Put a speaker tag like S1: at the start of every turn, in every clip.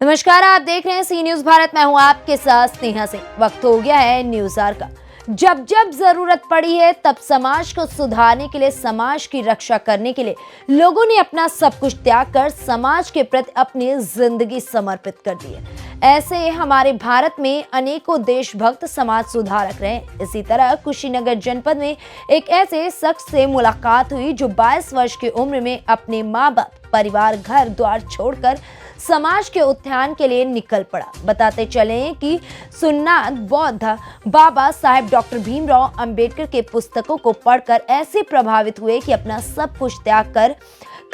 S1: नमस्कार, आप देख रहे हैं सी न्यूज भारत। मैं हूं आपके साथ स्नेहा सिंह। वक्त हो गया है न्यूज आवर का। जब जब जरूरत पड़ी है तब समाज को सुधारने के लिए, समाज की रक्षा करने के लिए लोगों ने अपना सब कुछ त्याग कर समाज के प्रति अपनी जिंदगी समर्पित कर दी है। ऐसे हमारे भारत में अनेकों देशभक्त समाज सुधारक रहे। इसी तरह कुशीनगर जनपद में एक ऐसे शख्स से मुलाकात हुई जो 22 वर्ष की उम्र में अपने माँ बाप, परिवार, घर द्वार छोड़कर समाज के उत्थान के लिए निकल पड़ा। बताते चले कि सुन्नाथ बौद्ध बाबा साहेब डॉक्टर भीमराव अंबेडकर के पुस्तकों को पढ़कर ऐसे प्रभावित हुए कि अपना सब कुछ त्याग कर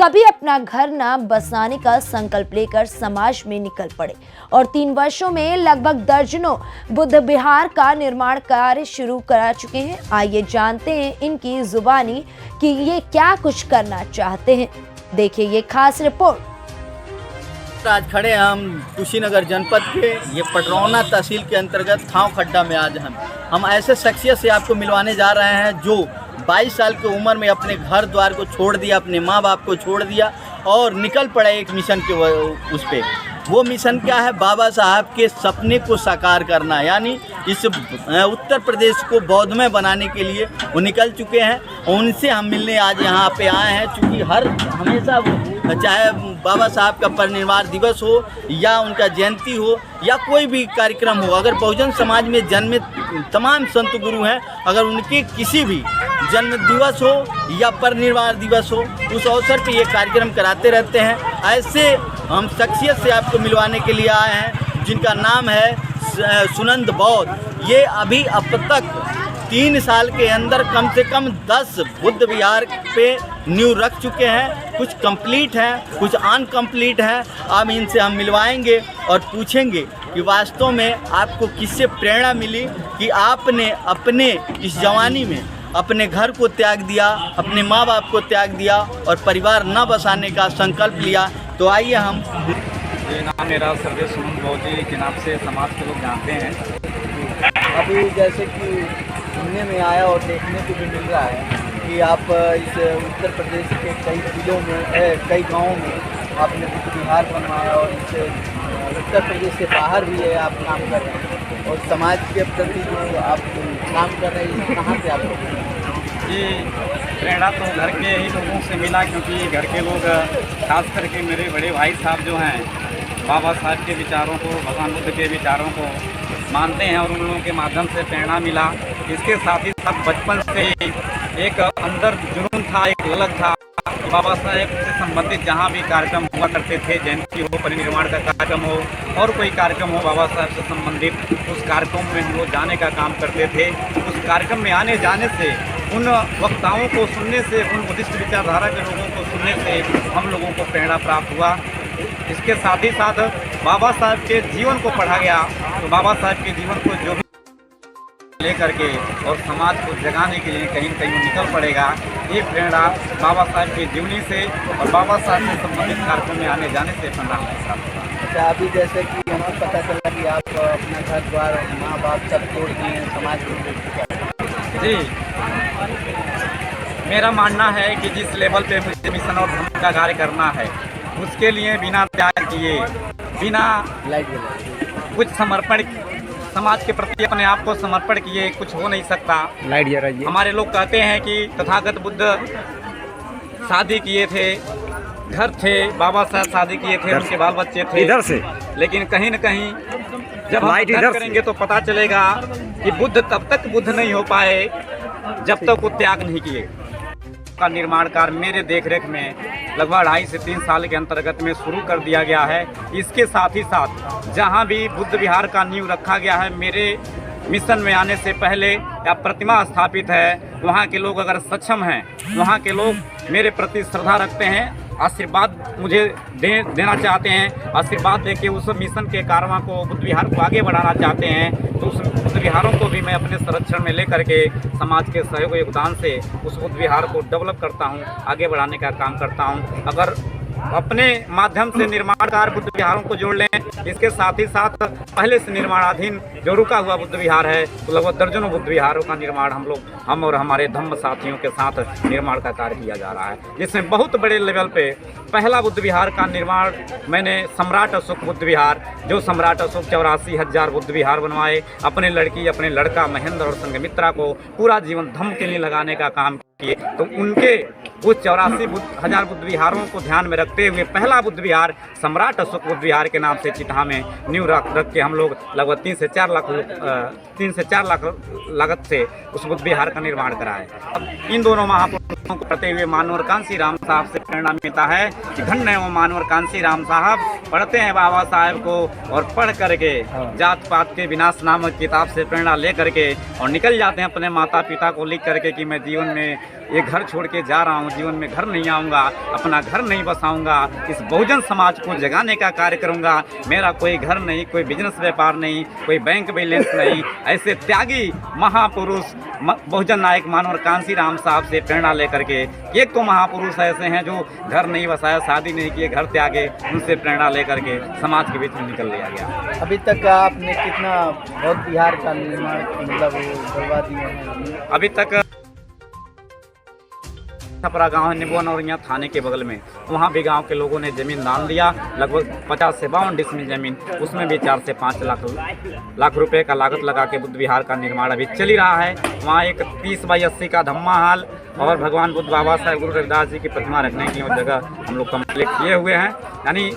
S1: कभी अपना घर न बसाने का संकल्प लेकर समाज में निकल पड़े और 3 वर्षों में लगभग दर्जनों बुद्ध विहार का निर्माण कार्य शुरू करा चुके हैं। आइए जानते हैं इनकी जुबानी कि ये क्या कुछ करना चाहते हैं। देखिए ये खास रिपोर्ट।
S2: आज खड़े हैं हम कुशीनगर जनपद के ये पटरौना तहसील के अंतर्गत थाव खड्डा में। आज हम ऐसे शख्सियत से आपको मिलवाने जा रहे हैं जो 22 साल की उम्र में अपने घर द्वार को छोड़ दिया, अपने माँ बाप को छोड़ दिया और निकल पड़े एक मिशन के उस पे। वो मिशन क्या है? बाबा साहब के सपने को साकार करना, यानी इस उत्तर प्रदेश को बौद्धमय बनाने के लिए वो निकल चुके हैं। उनसे हम मिलने आज यहाँ पे आए हैं, चूँकि हमेशा चाहे बाबा साहब का परिनिर्वाण दिवस हो या उनका जयंती हो या कोई भी कार्यक्रम हो, अगर बहुजन समाज में जन्मे तमाम संत गुरु हैं, अगर उनके किसी भी जन्म दिवस हो या परिनिर्वाण दिवस हो, उस अवसर पे ये कार्यक्रम कराते रहते हैं। ऐसे हम शख्सियत से आपको मिलवाने के लिए आए हैं जिनका नाम है सुनंद बौद्ध। ये अभी अब तक 3 साल के अंदर कम से कम 10 बुद्ध विहार पे नींव रख चुके हैं। कुछ कंप्लीट हैं, कुछ अनकम्प्लीट हैं। अब इनसे हम मिलवाएंगे और पूछेंगे कि वास्तव में आपको किससे प्रेरणा मिली कि आपने अपने इस जवानी में अपने घर को त्याग दिया, अपने माँ बाप को त्याग दिया और परिवार न बसाने का संकल्प लिया। तो आइए हम।
S3: ये नाम मेरा सर्वे सुनंद बौद्ध जी के नाम से समाज के लोग जानते हैं।
S2: अभी जैसे कि सुनने में आया और देखने को भी मिल रहा है कि आप इस उत्तर प्रदेश के कई जिलों में, कई गाँवों में आपने बुद्ध विहार बनवाया और इस उत्तर प्रदेश से बाहर भी है आप काम कर रहे हैं और समाज के प्रति जो आप काम कर रहे हैं, कहाँ से आपको?
S3: ये प्रेरणा तो घर के ही लोगों से मिला, क्योंकि घर के लोग खास करके मेरे बड़े भाई साहब जो हैं बाबा साहब के विचारों को, भगवान बुद्ध के विचारों को मानते हैं और उन लोगों के माध्यम से प्रेरणा मिला। इसके साथ ही साथ बचपन से ही एक अंदर जुनून था, एक ललक था। बाबा साहेब से संबंधित जहाँ भी कार्यक्रम हुआ करते थे, जयंती हो, परिनिर्वाण का कार्यक्रम हो और कोई कार्यक्रम हो बाबा साहब से संबंधित, उस कार्यक्रम में हम लोग जाने का काम करते थे। उस कार्यक्रम में आने जाने से, उन वक्ताओं को सुनने से, उन बुद्धिस्ट विचारधारा के लोगों को सुनने से हम लोगों को प्रेरणा प्राप्त हुआ। इसके साथ ही साथ बाबा साहब के जीवन को पढ़ा गया, तो बाबा साहब के जीवन को जो भी लेकर के और समाज को जगाने के लिए कहीं न कहीं निकल पड़ेगा। ये प्रेरणा बाबा साहब के जीवनी से और बाबा साहब से संबंधित कार्यक्रम में आने जाने से प्रेरणा मिलता है।
S2: अच्छा, अभी जैसे कि हमें पता चला कि आप अपना घर द्वार, माँ बाप सब छोड़ दिए हैं समाज को।
S3: जी, मेरा मानना है कि जिस लेवल पे मुझे मिशन और धर्म का कार्य करना है, उसके लिए बिना त्याग किए, बिना कुछ समर्पण, समाज के प्रति अपने आप को समर्पण किए कुछ हो नहीं सकता। हमारे लोग कहते हैं कि तथागत बुद्ध शादी किए थे, घर थे, बाबा साहब शादी किए थे, उनके बाल बच्चे थे इधर से, लेकिन कहीं न कहीं जब हम अध्ययन करेंगे तो पता चलेगा कि बुद्ध तब तक बुद्ध नहीं हो पाए जब तक वो त्याग नहीं किए। का निर्माण कार्य मेरे देखरेख में लगभग 2.5 से 3 साल के अंतर्गत में शुरू कर दिया गया है। इसके साथ ही साथ जहां भी बुद्ध विहार का नींव रखा गया है, मेरे मिशन में आने से पहले या प्रतिमा स्थापित है, वहां के लोग अगर सक्षम हैं, वहां के लोग मेरे प्रति श्रद्धा रखते हैं, आशीर्वाद मुझे देना चाहते हैं, आशीर्वाद देके उस मिशन के कारवां को, बुद्ध विहार को आगे बढ़ाना चाहते हैं, तो उस बुद्ध विहारों को भी मैं अपने संरक्षण में लेकर के समाज के सहयोग योगदान से उस बुद्ध विहार को डेवलप करता हूं, आगे बढ़ाने का काम करता हूं। अगर अपने माध्यम से निर्माणकार बुद्ध विहारों को जोड़ लें। इसके साथ ही साथ पहले से निर्माणाधीन जो रुका हुआ बुद्ध विहार है, तो लगभग दर्जनों बुद्ध विहारों का निर्माण हम और हमारे धम्म साथियों के साथ निर्माण का कार्य किया जा रहा है, जिसमें बहुत बड़े लेवल पे पहला बुद्ध विहार का निर्माण मैंने सम्राट अशोक बुद्ध विहार, जो सम्राट अशोक 84,000 बुद्ध विहार बनवाए, अपने लड़की अपने लड़का महेंद्र और संघमित्रा को पूरा जीवन धम्म के लिए लगाने का काम किए। तो उनके उस 84,000 बुद्ध विहारों को ध्यान में रखते हुए पहला बुद्ध विहार सम्राट अशोक बुद्ध विहार के नाम से चिटहा में नींव रख के हम लोग लगभग 3 से 4 लाख लागत से उस बुद्ध विहार का निर्माण कराए। अब इन दोनों महापुरुषों को पढ़ते हुए मानवर कांसी राम साहब से प्रेरणा मिलता है कि धन्य एवं मानवर कांसी राम साहब पढ़ते हैं बाबा साहब को और पढ़ करके जात पात के विनाश नामक किताब से प्रेरणा ले करके और निकल जाते हैं अपने माता पिता को लिख करके कि मैं जीवन में ये घर छोड़ के जा रहा हूँ, जीवन में घर नहीं आऊँगा, अपना घर नहीं बसाऊँगा, इस बहुजन समाज को जगाने का कार्य करूँगा। मेरा कोई घर नहीं, कोई बिजनेस व्यापार नहीं, कोई बैंक बैलेंस नहीं। ऐसे त्यागी महापुरुष बहुजन नायक मानवर कांसी राम साहब से प्रेरणा लेकर के, एक तो महापुरुष ऐसे हैं जो घर नहीं बसाया, शादी नहीं किए, घर त्यागे, उनसे प्रेरणा लेकर के समाज के बीच में निकल लिया गया।
S2: अभी तक आपने कितना बौद्ध विहार का निर्माण मतलब करवा दिए हैं?
S3: अभी तक छपरा गांव है निबुआ थाने के बगल में, वहाँ भी गांव के लोगों ने ज़मीन दान दिया, लगभग 50 से 52 डिसमिल ज़मीन, उसमें भी 4 से 5 लाख रुपए का लागत लगा के बुद्ध विहार का निर्माण अभी चल ही रहा है। वहाँ एक 30 बाई 80 का धम्मा हाल और भगवान बुद्ध बाबा साहेब गुरु रविदास जी की प्रतिमा रखने की जगह हम लोग कंप्लीट किए हुए हैं। यानी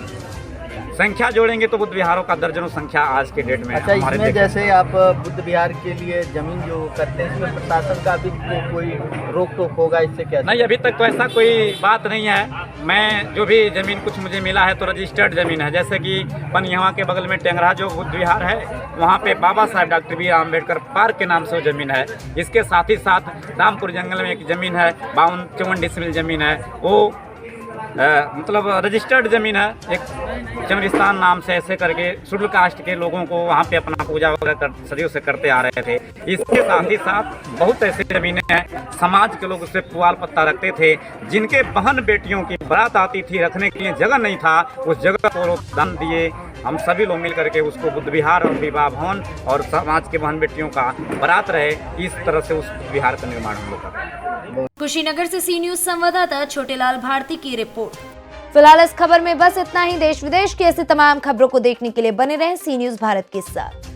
S3: संख्या जोड़ेंगे तो बुद्ध विहारों का दर्जनों संख्या आज के डेट में।
S2: अच्छा, इसमें जैसे आप बुद्ध विहार के लिए जमीन जो करते हैं, इसमें प्रशासन का भी कोई रोक टोक होगा इससे? क्या
S3: नहीं, अभी तक तो ऐसा कोई बात नहीं है। मैं जो भी ज़मीन कुछ मुझे मिला है तो रजिस्टर्ड ज़मीन है, जैसे कि पनियावा के बगल में टेंगरा जो बुद्ध विहार है, वहाँ पे Baba Saheb doctor B R Ambedkar park के नाम से वो ज़मीन है। इसके साथ ही साथ रामपुर जंगल में एक ज़मीन है, 52-54 डिसमिल ज़मीन है, वो मतलब रजिस्टर्ड ज़मीन है, एक चमरिस्तान नाम से ऐसे करके शेड्यूल कास्ट के लोगों को वहाँ पे अपना पूजा वगैरह सदियों से करते आ रहे थे। इसके साथ ही साथ बहुत ऐसी ज़मीनें हैं, समाज के लोग उससे पुआल पत्ता रखते थे, जिनके बहन बेटियों की बारात आती थी, रखने के लिए जगह नहीं था, उस जगह को दान दिए। हम सभी लोग मिल करके उसको बुद्ध विहार और विवाह भवन और समाज के बहन बेटियों का बारात रहे, इस तरह से उस विहार का निर्माण हम लोग कर रहे हैं।
S1: कुशीनगर से सी न्यूज संवाददाता छोटेलाल भारती की रिपोर्ट। फिलहाल इस खबर में बस इतना ही। देश विदेश की ऐसी तमाम खबरों को देखने के लिए बने रहें सी न्यूज भारत के साथ।